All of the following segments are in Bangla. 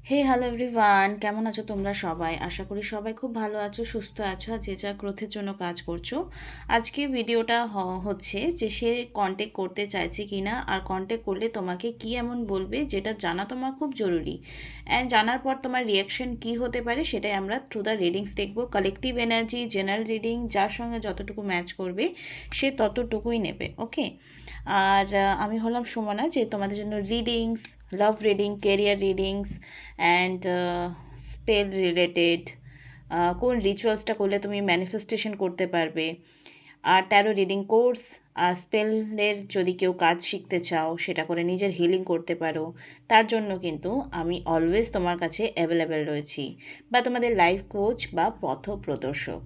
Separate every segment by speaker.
Speaker 1: হে হ্যালো এভরিওয়ান, কেমন আছো তোমরা সবাই? আশা করি সবাই খুব ভালো আছো, সুস্থ আছো, আর যে যা গ্রোথের জন্য কাজ করছো। আজকে ভিডিওটা হচ্ছে যে সে কন্ট্যাক্ট করতে চাইছে কি না, আর কন্ট্যাক্ট করলে তোমাকে কি এমন বলবে যেটা জানা তোমার খুব জরুরি। অ্যান্ড জানার পর তোমার রিয়াকশন কি হতে পারে সেটাই আমরা থ্রু দ্য রিডিংস দেখবো। কালেকটিভ এনার্জি, জেনারেল রিডিং, যার সঙ্গে যতটুকু ম্যাচ করবে সে ততটুকুই নেবে, ওকে। আর আমি হলাম সুমনা, যে তোমাদের জন্য readings, love reading, career readings and spell related, কোন রিচুয়ালসটা করলে তুমি ম্যানিফেস্টেশন করতে পারবে, আর ট্যারো রিডিং কোর্স, আর স্পেলের যদি কেউ কাজ শিখতে চাও সেটা করে নিজের হিলিং করতে পারো, তার জন্য কিন্তু আমি অলওয়েজ তোমার কাছে অ্যাভেলেবেল রয়েছি, বা তোমাদের লাইফ কোচ বা পথপ্রদর্শক,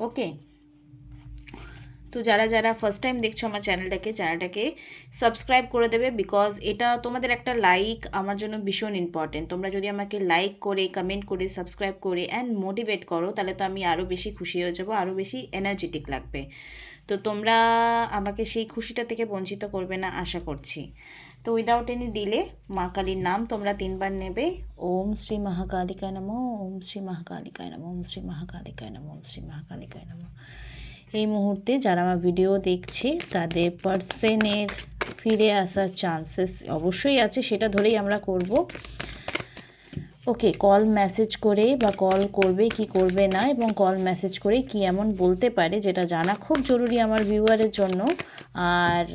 Speaker 1: ওকে। তো যারা যারা ফার্স্ট টাইম দেখছো আমার চ্যানেলটাকে সাবস্ক্রাইব করে দেবে, বিকজ এটা তোমাদের একটা লাইক আমার জন্য ভীষণ ইম্পর্টেন্ট। তোমরা যদি আমাকে লাইক করে, কমেন্ট করে, সাবস্ক্রাইব করে অ্যান্ড মোটিভেট করো, তাহলে তো আমি আরও বেশি খুশি হয়ে যাবো, আরও বেশি এনার্জেটিক লাগবে। তো তোমরা আমাকে সেই খুশিটা থেকে বঞ্চিত করবে না আশা করছি। তো উইদাউট এনি ডিলে মা কালীর নাম তোমরা 3বার নেবে। ওম শ্রী মহাকালিকায় নমঃ, ওম শ্রী মহাকালিকায় নমঃ, ওম শ্রী মহাকালিকায় নমঃ, ওম শ্রী মহাকালিকায় নমঃ। এই মুহূর্তে যারা আমার ভিডিও দেখছে তাদের পার্সনের ফিরে আসার চান্সেস অবশ্যই আছে, সেটা ধরেই আমরা করব। ওকে, কল মেসেজ করে বা কল করবে কি করবে না, এবং কল মেসেজ করে কি এমন বলতে পারে যেটা জানা খুব জরুরি আমার ভিউয়ারের জন্য। আর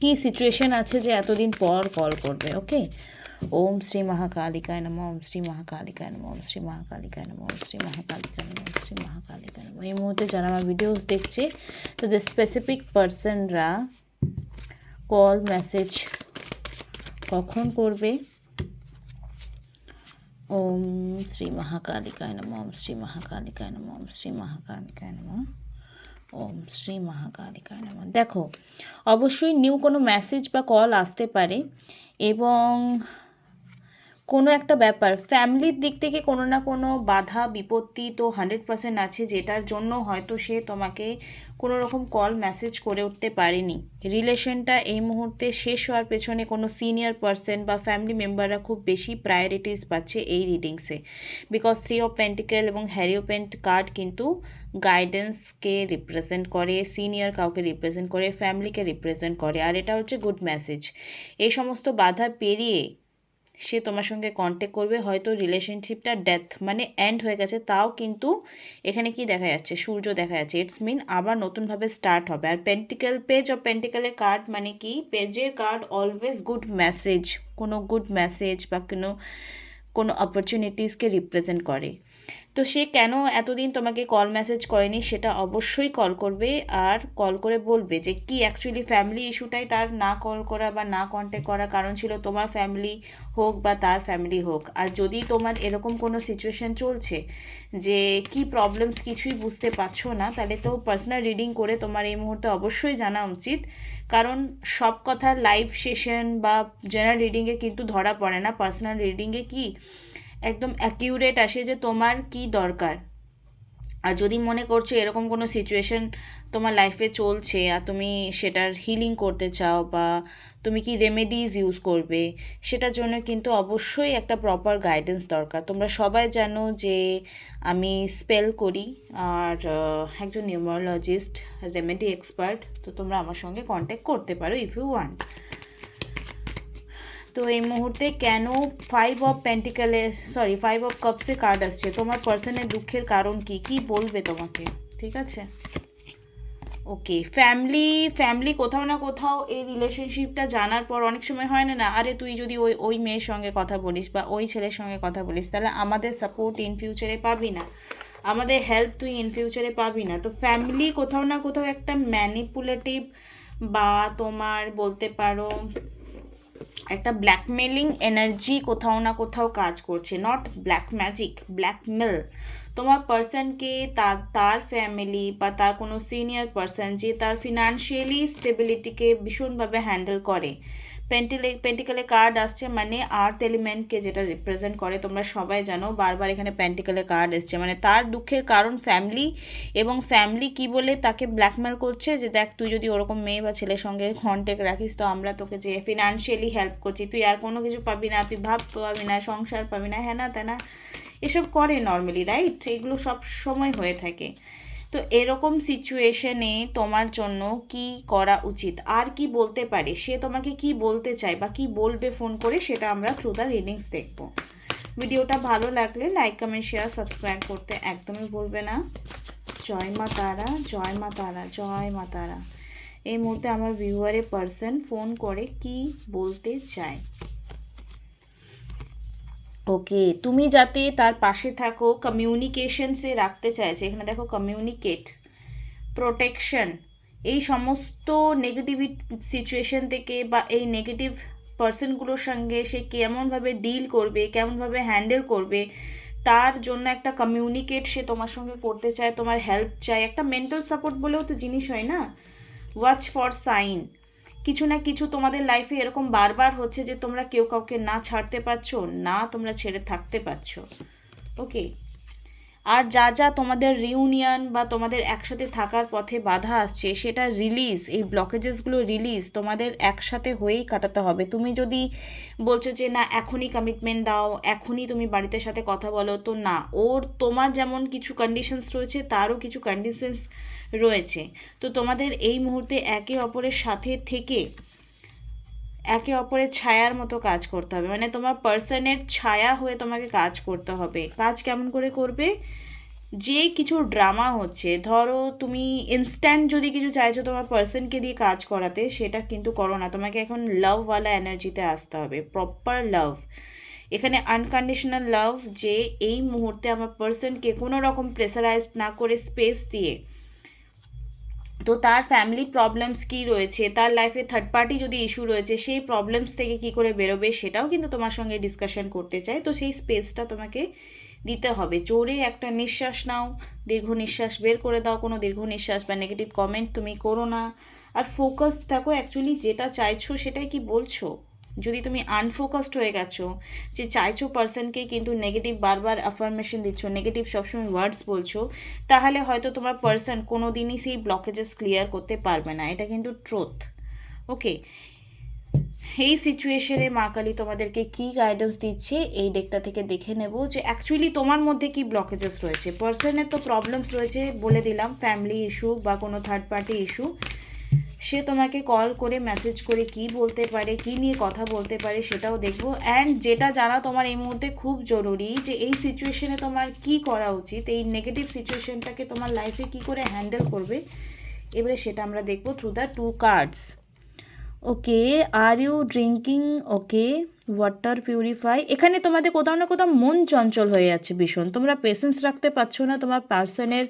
Speaker 1: কি সিচুয়েশন আছে যে এতদিন পর কল করবে, ওকে। ওম শ্রী মহাকালিকায় নমঃ, ওম শ্রী মহাকালিকায় নমঃ, ওম শ্রী মহাকালিকায় নমঃ, ওম শ্রী মহাকালিকায় নমঃ, ওম শ্রী মহাকালিকায় নমঃ। এই মুহূর্তে যারা আমার ভিডিওস দেখছে তাদের স্পেসিফিক পার্সনরা কল মেসেজ কখন করবে। ওম শ্রী মহাকালিকায় নমঃ, ওম শ্রী মহাকালিকায় নমঃ, ওম শ্রী মহাকালিকায় নমঃ, ওম শ্রী মহাকালিকায় নমঃ। দেখো, অবশ্যই নিউ কোনো মেসেজ বা কল আসতে পারে, এবং কোনো একটা ব্যাপার ফ্যামিলির দিক থেকে কোনো না কোনো বাধা বিপত্তি তো 100% আছে, যেটার জন্য হয়তো সে তোমাকে কোনো রকম কল মেসেজ করে উঠতে পারেনি। রিলেশনটা এই মুহূর্তে শেষ হওয়ার পেছনে কোনো সিনিয়র পার্সন বা ফ্যামিলি মেম্বাররা খুব বেশি প্রায়োরিটিস পাচ্ছে এই রিডিংসে, বিকজ 3 অফ পেন্টিকেল এবং হ্যারিওপেন্ট কার্ড কিন্তু গাইডেন্সকে রিপ্রেজেন্ট করে, সিনিয়র কাউকে রিপ্রেজেন্ট করে, ফ্যামিলিকে রিপ্রেজেন্ট করে, আর এটা হচ্ছে গুড মেসেজ। এই সমস্ত বাধা পেরিয়ে সে তোমার সঙ্গে কন্ট্যাক্ট করবে। হয়তো রিলেশনশিপটা ডেথ মানে এন্ড হয়ে গেছে, তাও কিন্তু এখানে কি দেখা যাচ্ছে, সূর্য দেখা যাচ্ছে, ইটস মিন আবার নতুনভাবে স্টার্ট হবে। আর পেন্টিকেল, পেজ অফ পেন্টিকেলের কার্ড মানে কি, পেজের কার্ড অলওয়েজ গুড মেসেজ, কোনো গুড মেসেজ বা কোনো কোনো অপরচুনিটিসকে রিপ্রেজেন্ট করে। তো সে কেন এতদিন তোমাকে কল মেসেজ করেনি সেটা অবশ্যই কল করবে, আর কল করে বলবে যে কি অ্যাকচুয়ালি ফ্যামিলি ইস্যুটাই তার না কল করা বা না কন্ট্যাক্ট করার কারণ ছিল, তোমার ফ্যামিলি হোক বা তার ফ্যামিলি হোক। আর যদি তোমার এরকম কোনো সিচুয়েশন চলছে যে কি প্রবলেমস কিছুই বুঝতে পারছো না, তাহলে তো পার্সোনাল রিডিং করে তোমার এই মুহূর্তে অবশ্যই জানা উচিত। কারণ সব কথা লাইভ সেশন বা জেনারেল রিডিংয়ে কিন্তু ধরা পড়ে না, পার্সোনাল রিডিংয়ে কি একদম অ্যাকিউরেট আসে যে তোমার কি দরকার। আর যদি মনে করছো এরকম কোনো সিচুয়েশন তোমার লাইফে চলছে আর তুমি সেটার হিলিং করতে চাও, বা তুমি কি রেমেডিজ ইউজ করবে, সেটার জন্য কিন্তু অবশ্যই একটা প্রপার গাইডেন্স দরকার। তোমরা সবাই জানো যে আমি স্পেল করি, আর একজন নিউমারোলজিস্ট, রেমেডি এক্সপার্ট। তো তোমরা আমার সঙ্গে কন্ট্যাক্ট করতে পারো ইফ ইউ ওয়ান্ট। তো এই মুহূর্তে কেন 5 অফ কাপসে কার্ড আসছে, তোমার পার্সনের দুঃখের কারণ কি, কি বলবে তোমাকে, ঠিক আছে। ওকে, ফ্যামিলি ফ্যামিলি কোথাও না কোথাও এই রিলেশনশিপটা জানার পর অনেক সময় হয় না, আরে তুই যদি ওই ওই মেয়ের সঙ্গে কথা বলিস বা ওই ছেলের সঙ্গে কথা বলিস, তাহলে আমাদের সাপোর্ট ইন ফিউচারে পাবি না, আমাদের হেল্প তুই ইন ফিউচারে পাবি না। তো ফ্যামিলি কোথাও না কোথাও একটা ম্যানিপুলেটিভ, বা তোমার বলতে পারো একটা ব্ল্যাকমেলিং এনার্জি কোথাও না কোথাও কাজ করছে, নট ব্ল্যাক ম্যাজিক, ব্ল্যাকমেল। তোমার পার্সনকে তার তার ফ্যামিলি বা তার কোনো সিনিয়র পার্সন যে তার ফিনান্সিয়ালি স্টেবিলিটিকে ভীষণভাবে হ্যান্ডেল করে, পেন্টিকেলে কার্ড আসছে মানে আর্থ এলিমেন্টকে যেটা রিপ্রেজেন্ট করে, তোমরা সবাই জানো, বারবার এখানে পেন্টিকেলে কার্ড এসছে, মানে তার দুঃখের কারণ ফ্যামিলি, এবং ফ্যামিলি কি বলে তাকে ব্ল্যাকমেল করছে যে দেখ তুই যদি ওরকম মেয়ে বা ছেলের সঙ্গে কন্ট্যাক্ট রাখিস তো আমরা তোকে যে ফিনান্সিয়ালি হেল্প করছি, তুই আর কোনো কিছু পাবি না, তুই ভাব পাবি না, সংসার পাবি না, হ্যাঁ না তা না, এসব করে নর্মালি, রাইট? এগুলো সব সময় হয়ে থাকে। তো এরকম সিচুয়েশনে তোমার জন্য কি করা উচিত, আর কি বলতে পারে সে, তোমাকে কি বলতে চায় বা কি বলবে ফোন করে, সেটা আমরা থ্রু দ্য রিডিংস দেখব। ভিডিওটা ভালো লাগলে লাইক কমেন্ট শেয়ার সাবস্ক্রাইব করতে একদমই ভুলবে না। জয় মা তারা, জয় মা তারা, জয় মা তারা। এই মুহূর্তে আমার ভিউয়ারের পার্সন ফোন করে কি বলতে চায়। ওকে, তুমি যাতে তার পাশে থাকো, কমিউনিকেশনসে রাখতে চাইছে, এখানে দেখো কমিউনিকেট, প্রোটেকশন, এই সমস্ত নেগেটিভ সিচুয়েশন থেকে বা এই নেগেটিভ পার্সনগুলোর সঙ্গে সে কেমনভাবে ডিল করবে, কেমনভাবে হ্যান্ডেল করবে, তার জন্য একটা কমিউনিকেট সে তোমার সঙ্গে করতে চায়, তোমার হেল্প চায়, একটা মেন্টাল সাপোর্ট বলেও তো জিনিস হয় না। ওয়াচ ফর সাইন, কিছু না কিছু তোমাদের লাইফে এরকম বারবার হচ্ছে যে তোমরা কেউ কাউকে না ছাড়তে পারছো, না তোমরা ছেড়ে থাকতে পারছো। ওকে, আর যা যা তোমাদের রিউনিয়ন বা তোমাদের একসাথে থাকার পথে বাধা আসছে সেটা রিলিজ, এই ব্লকেজেসগুলো রিলিজ তোমাদের একসাথে হয়েই কাটাতে হবে। তুমি যদি বলছো যে না এখনই কমিটমেন্ট দাও, এখনই তুমি বাড়িতে সাথে কথা বলো, তো না, ওর তোমার যেমন কিছু কন্ডিশনস রয়েছে তারও কিছু কন্ডিশনস রয়েছে। তো তোমাদের এই মুহূর্তে একে অপরের সাথে থেকে একে অপরের ছায়ার মতো কাজ করতে হবে, মানে তোমার পার্সনের ছায়া হয়ে তোমাকে কাজ করতে হবে। কাজ কেমন করে করবে, যে কিছু ড্রামা হচ্ছে, ধরো তুমি ইনস্ট্যান্ট যদি কিছু চাইছো তোমার পার্সনকে দিয়ে কাজ করাতে, সেটা কিন্তু করো না, তোমাকে এখন লাভওয়ালা এনার্জিতে আসতে হবে, প্রপার লাভ। এখানে আনকন্ডিশনাল লাভ, যে এই মুহূর্তে আমার পার্সনকে কোনো রকম প্রেসারাইজ না করে স্পেস দিয়ে, তো তার ফ্যামিলি প্রবলেমস কী রয়েছে, তার লাইফে থার্ড পার্টি যদি ইস্যু রয়েছে, সেই প্রবলেমস থেকে কী করে বেরোবে সেটাও কিন্তু তোমার সঙ্গে ডিসকাশন করতে চাই। তো সেই স্পেসটা তোমাকে দিতে হবে। জোরে একটা নিঃশ্বাস নাও, দীর্ঘ নিঃশ্বাস বের করে দাও, কোনো দীর্ঘ নিঃশ্বাস বা নেগেটিভ কমেন্ট তুমি করো না, আর ফোকাসড থাকো অ্যাকচুয়ালি যেটা চাইছো সেটাই কি বলছো। যদি তুমি আনফোকাসড হয়ে গেছো, যে চাইছো পার্সনকে কিন্তু নেগেটিভ বারবার অ্যাফার্মেশন দিচ্ছ, নেগেটিভ সবসময় ওয়ার্ডস বলছো, তাহলে হয়তো তোমার পার্সন কোনো দিনই সেই ব্লকেজেস ক্লিয়ার করতে পারবে না, এটা কিন্তু ট্রুথ। ওকে, এই সিচুয়েশনে মা কালী তোমাদেরকে কী গাইডেন্স দিচ্ছে এই ডেকটা থেকে দেখে নেব, যে অ্যাকচুয়ালি তোমার মধ্যে কি ব্লকেজেস রয়েছে। পার্সনের তো প্রবলেমস রয়েছে বলে দিলাম, ফ্যামিলি ইস্যু বা কোনো থার্ড পার্টি ইস্যু, সে তোমাকে কল করে মেসেজ করে কি বলতে পারে, কি নিয়ে কথা বলতে পারে সেটাও দেখবো। অ্যান্ড যেটা জানা তোমার এই মুহূর্তে খুব জরুরি, যে এই সিচুয়েশনে তোমার কি করা উচিত, এই নেগেটিভ সিচুয়েশনটাকে তোমার লাইফে কি করে হ্যান্ডেল করবে, এবারে সেটা আমরা দেখবো through the 2 cards. Okay, are you drinking, okay, water purify, এখানে তোমাদের কোথাও না কোথাও মন চঞ্চল হয়ে যাচ্ছে ভীষণ, তোমরা পেশেন্স রাখতে পারছো না তোমার পার্সনের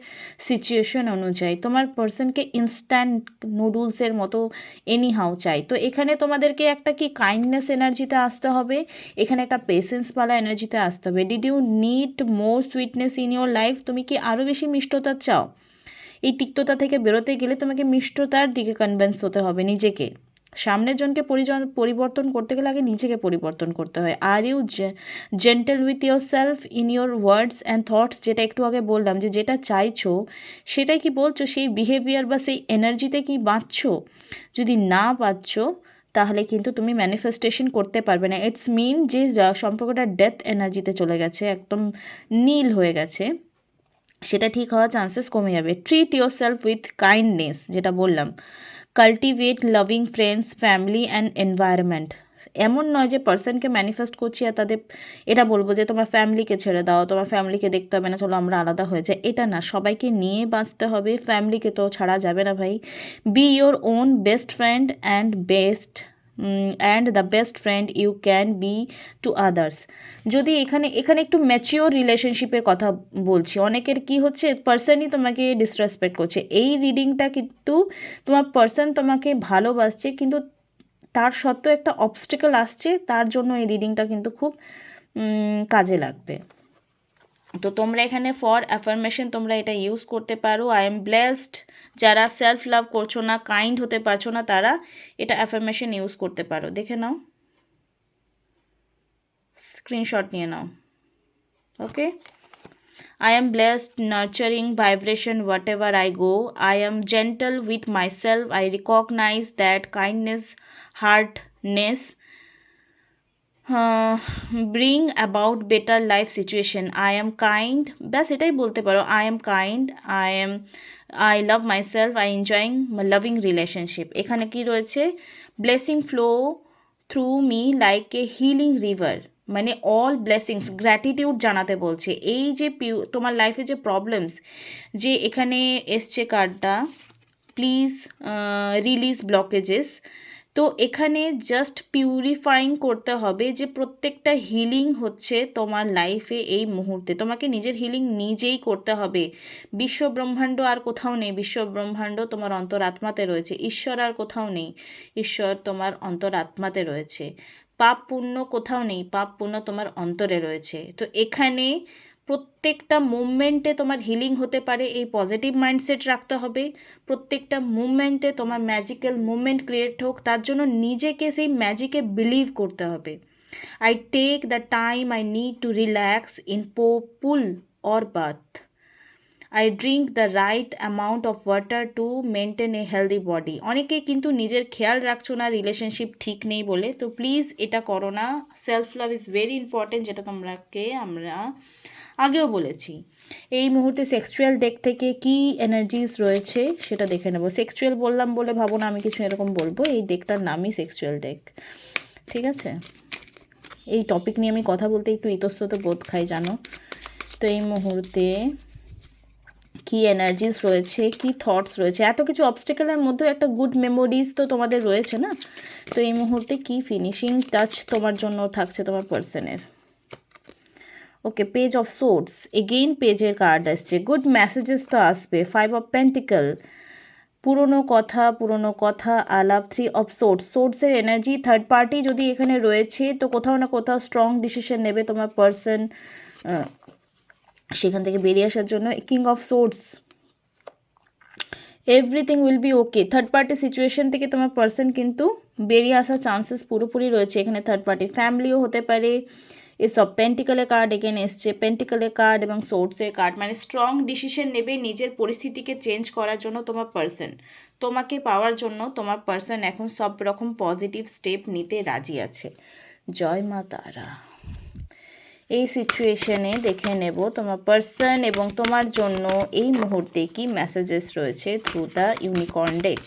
Speaker 1: সিচুয়েশন অনুযায়ী, তোমার পার্সনকে ইনস্ট্যান্ট নুডলসের মতো এনি হাউ চাই। তো এখানে তোমাদেরকে একটা কি কাইন্ডনেস এনার্জিতে আসতে হবে, এখানে একটা পেশেন্সওয়ালা এনার্জিতে আসতে হবে। Did you need more sweetness in your life, তুমি কি আরও বেশি মিষ্টতা চাও? এই তিক্ততা থেকে বেরোতে গেলে তোমাকে মিষ্টতার দিকে কনভিন্স হতে হবে নিজেকে। সামনের জনকে পরিবর্তন করতে গেলে আগে নিজেকে পরিবর্তন করতে হয়। Are you gentle with yourself in your words and thoughts, যেটা একটু আগে বললাম, যে যেটা চাইছো সেটাই কি বলছো, সেই বিহেভিয়ার বা সেই এনার্জিতে কি বাঁচছো। যদি না পাচ্ছো তাহলে কিন্তু তুমি ম্যানিফেস্টেশন করতে পারবে না। ইটস মিন যে সম্পর্কটা ডেথ এনার্জিতে চলে গেছে, একদম নীল হয়ে গেছে, সেটা ঠিক হওয়ার চান্সেস কমে যাবে। Treat your self with kindness, যেটা বললাম, cultivate loving friends, family and environment. এমন নয় যে পার্সনকে ম্যানিফেস্ট করছি আর তাদের এটা বলবো যে তোমার ফ্যামিলিকে ছেড়ে দাও, তোমার ফ্যামিলিকে দেখতে হবে না, চলো আমরা আলাদা হয়ে যাই, এটা না, সবাইকে নিয়ে বাঁচতে হবে, ফ্যামিলিকে তো ছাড়া যাবে না ভাই। Be your own best friend and the best friend you can be to others. যদি এখানে একটু ম্যাচিওর রিলেশনশিপের কথা বলছি, অনেকের কি হচ্ছে, পার্সনই তোমাকে ডিসরেসপেক্ট করছে, এই রিডিংটা কিন্তু তোমার পার্সন তোমাকে ভালোবাসছে, কিন্তু তার সত্ত্বেও একটা অবস্টেকল আসছে, তার জন্য এই রিডিংটা কিন্তু খুব কাজে লাগবে। তো তোমরা এখানে ফর অ্যাফার্মেশন তোমরা এটা ইউজ করতে পারো। আই এম ব্লেসড, যারা সেলফ লাভ করছো না, কাইন্ড হতে পারছো না, তারা এটা অ্যাফার্মেশন ইউজ করতে পারো। দেখে নাও, স্ক্রিনশট নিয়ে নাও। ওকে, I am blessed, nurturing vibration whatever I go. I am gentle with myself. I recognize that kindness, hardness bring about better life situation. I am kind. ব্যাস এটাই বলতে পারো। I am kind. I love myself. I enjoying my loving relationship. এখানে কি রয়েছে? Blessing flow through me like a healing river. মানে অল ব্লেসিংস, গ্র্যাটিটিউড জানাতে বলছে। এই যে তোমার লাইফে যে প্রবলেমস, যে এখানে এসছে কার্ডটা, প্লিজ রিলিজ ব্লকেজেস। তো এখানে জাস্ট পিউরিফাইং করতে হবে, যে প্রত্যেকটা হিলিং হচ্ছে তোমার লাইফে এই মুহূর্তে। তোমাকে নিজের হিলিং নিজেই করতে হবে। বিশ্ব ব্রহ্মাণ্ড আর কোথাও নেই, বিশ্ব ব্রহ্মাণ্ড তোমার অন্তরাত্মাতে রয়েছে। ঈশ্বর আর কোথাও নেই, ঈশ্বর তোমার অন্তরাত্মাতে রয়েছে। পাপ পুণ্য কোথাও নেই, পাপ পুণ্য তোমার অন্তরে রয়েছে। তো এখানে প্রত্যেকটা মুভমেন্টে তোমার হিলিং হতে পারে, এই পজিটিভ মাইন্ডসেট রাখতে হবে। প্রত্যেকটা মুভমেন্টে তোমার ম্যাজিক্যাল মুভমেন্ট ক্রিয়েট হোক, তার জন্য নিজেকে সেই ম্যাজিকে বিলিভ করতে হবে। I take the time I need to relax in pool or bath. I drink the right amount of water to maintain a healthy body. অনেকে কিন্তু নিজের খেয়াল রাখছো না রিলেশনশিপ ঠিক নেই বলে, তো প্লিজ এটা করো না। Self love is very important, যেটা আমরা আগেও বলেছি। এই মুহূর্তে সেক্সুয়াল ডেক থেকে কি এনার্জিস রয়েছে সেটা দেখে নেব। সেক্সুয়াল বললাম বলে ভাবো না আমি কিছু এরকম বলবো, এই ডেকটার নামই সেক্সুয়াল ডেক, ঠিক আছে? এই টপিক নিয়ে আমি কথা বলতে একটু ইতস্তত বোধ খাই, জানো তো। এই মুহূর্তে কি এনার্জিস রয়েছে, কি থটস রয়েছে, এত কিছু অবস্টেকেলের মধ্যেও একটা গুড মেমোরিজ তো তোমাদের রয়েছে না। তো এই মুহূর্তে কি ফিনিশিং টাচ তোমার জন্য থাকছে তোমার পার্সনের। ওকে, পেজ অফ সোর্ডস, এগেইন পেজের কার্ড আসছে। গুড মেসেজেস তো আসবে। 5 অফ পেন্টিকল, পুরনো কথা আলাপ। 3 অফ সোর্ডসের এনার্জি। থার্ড পার্টি যদি এখানে রয়েছে, তো কোথাও না কোথাও স্ট্রং ডিসিশন নেবে তোমার পার্সন সেখান থেকে বেরিয়ে আসার জন্য। King of swords, everything will be okay. Third party situation থেকে তোমার পার্সন কিন্তু বেরিয়ে আসার চান্সেস পুরোপুরি রয়েছে। এখানে থার্ড পার্টি ফ্যামিলিও হতে পারে। এসব পেন্টিকলের কার্ড এখানে এসছে, পেন্টিকলের কার্ড এবং সোর্সের কার্ড, মানে স্ট্রং ডিসিশন নেবে নিজের পরিস্থিতিকে চেঞ্জ করার জন্য তোমার পার্সন। তোমাকে পাওয়ার জন্য তোমার পার্সন এখন সব রকম পজিটিভ স্টেপ নিতে রাজি আছে। জয় মা তারা। এই সিচুয়েশনে দেখে নেব তোমার পার্সন এবং তোমার জন্য এই মুহূর্তে কি মেসেজেস রয়েছে থ্রু দ্য ইউনিকর্ন ডেক।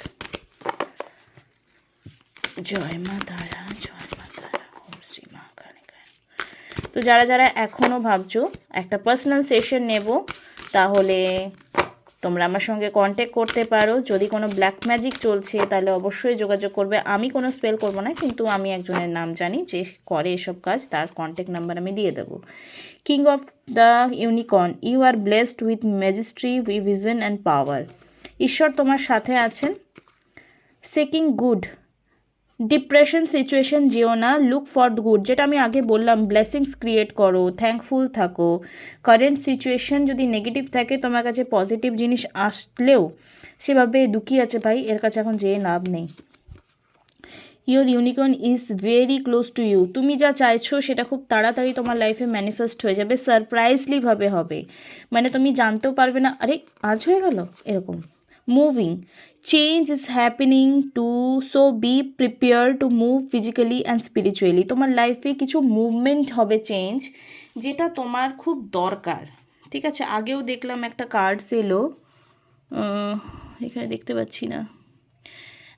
Speaker 1: জয় মা তারা, জয় মা তারা, ওম শ্রী মা কালিকা। তো যারা যারা এখনও ভাবছো একটা পার্সোনাল সেশন নেব, তাহলে তোমরা আমার সঙ্গে কন্ট্যাক্ট করতে পারো। যদি কোনো ব্ল্যাক ম্যাজিক চলছে তাহলে অবশ্যই যোগাযোগ করবে। আমি কোনো স্পেল করব না, কিন্তু আমি একজনের নাম জানি যে করে এসব কাজ, তার কন্ট্যাক্ট নাম্বার আমি দিয়ে দেবো। King of the unicorn, you are blessed with majesty, vision and power. ঈশ্বর তোমার সাথে আছেন। সেকিং গুড, ডিপ্রেশন সিচুয়েশন যেও না, লুক ফর গুড, যেটা আমি আগে বললাম, ব্লেসিংস ক্রিয়েট করো, থ্যাঙ্কফুল থাকো। কারেন্ট সিচুয়েশন যদি নেগেটিভ থাকে, তোমার কাছে পজিটিভ জিনিস আসলেও সেভাবে দুঃখী আছে ভাই, এর কাছে এখন যেয়ে লাভ নেই। Your unicorn is very close to you. তুমি যা চাইছো সেটা খুব তাড়াতাড়ি তোমার লাইফে ম্যানিফেস্ট হয়ে যাবে, সারপ্রাইজলিভাবে হবে। মানে তুমি জানতেও পারবে না, আরে আজ হয়ে গেল এরকম। Moving, change is happening two, so B prepare to move physically and spiritually. তোমার লাইফে কিছু মুভমেন্ট হবে, চেঞ্জ, যেটা তোমার খুব দরকার, ঠিক আছে? আগেও দেখলাম একটা কার্ডস এলো, এখানে দেখতে পাচ্ছি না।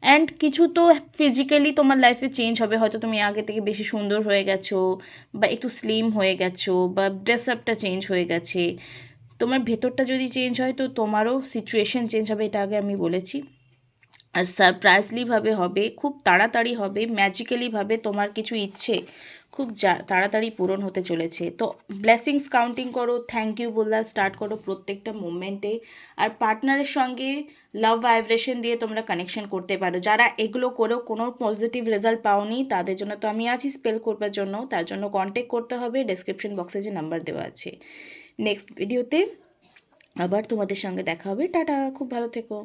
Speaker 1: অ্যান্ড কিছু তো ফিজিক্যালি তোমার লাইফে চেঞ্জ হবে, হয়তো তুমি আগে থেকে বেশি সুন্দর হয়ে গেছো, বা একটু স্লিম হয়ে গেছো, বা ড্রেস আপটা চেঞ্জ হয়ে গেছে। তোমার ভেতরটা যদি চেঞ্জ হয় তো তোমারও সিচুয়েশন চেঞ্জ হবে, এটা আগে আমি বলেছি। আর সারপ্রাইজলিভাবে হবে, খুব তাড়াতাড়ি হবে, ম্যাজিক্যালিভাবে তোমার কিছু ইচ্ছে খুব তাড়াতাড়ি পূরণ হতে চলেছে। তো ব্লেসিংস কাউন্টিং করো, থ্যাংক ইউ বললা স্টার্ট করো প্রত্যেকটা মুভমেন্টে। আর পার্টনারের সঙ্গে লাভ ভাইব্রেশন দিয়ে তোমরা কানেকশন করতে পারো। যারা এগুলো করেও কোনো পজিটিভ রেজাল্ট পাওনি, তাদের জন্য তো আমি আছি স্পেল করবার জন্য, তার জন্য কন্ট্যাক্ট করতে হবে। ডেসক্রিপশন বক্সে যে নাম্বার দেওয়া আছে, নেক্সট ভিডিওতে আবার তোমাদের সঙ্গে দেখা হবে। টাটা, খুব ভালো থেকো।